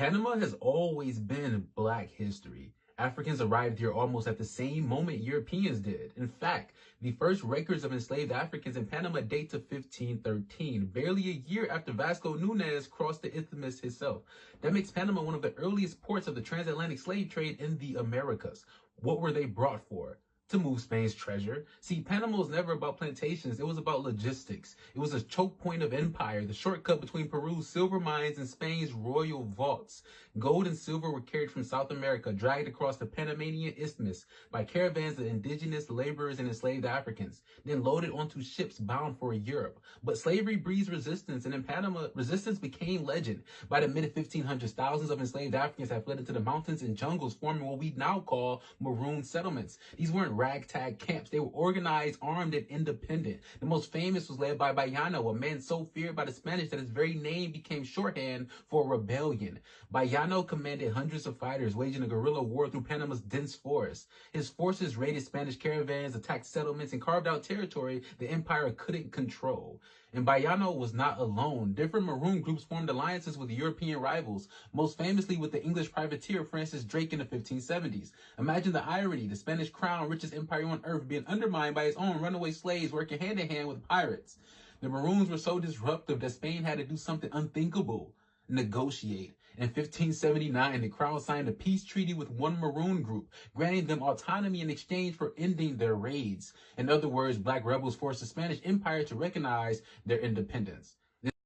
Panama has always been Black history. Africans arrived here almost at the same moment Europeans did. In fact, the first records of enslaved Africans in Panama date to 1513, barely a year after Vasco Nunez crossed the isthmus himself. That makes Panama one of the earliest ports of the transatlantic slave trade in the Americas. What were they brought for? To move Spain's treasure. See, Panama was never about plantations. It was about logistics. It was a choke point of empire, the shortcut between Peru's silver mines and Spain's royal vaults. Gold and silver were carried from South America, dragged across the Panamanian isthmus by caravans of indigenous laborers and enslaved Africans, then loaded onto ships bound for Europe. But slavery breeds resistance, and in Panama, resistance became legend. By the mid-1500s, thousands of enslaved Africans had fled into the mountains and jungles, forming what we now call maroon settlements. These weren't ragtag camps. They were organized, armed, and independent. The most famous was led by Bayano, a man so feared by the Spanish that his very name became shorthand for rebellion. Bayano commanded hundreds of fighters, waging a guerrilla war through Panama's dense forests. His forces raided Spanish caravans, attacked settlements, and carved out territory the empire couldn't control. And Bayano was not alone. Different maroon groups formed alliances with European rivals, most famously with the English privateer Francis Drake in the 1570s. Imagine the irony, the Spanish crown, richest empire on earth, being undermined by its own runaway slaves working hand in hand with pirates. The Maroons were so disruptive that Spain had to do something unthinkable: negotiate. In 1579, the Crown signed a peace treaty with one Maroon group, granting them autonomy in exchange for ending their raids. In other words, Black rebels forced the Spanish Empire to recognize their independence.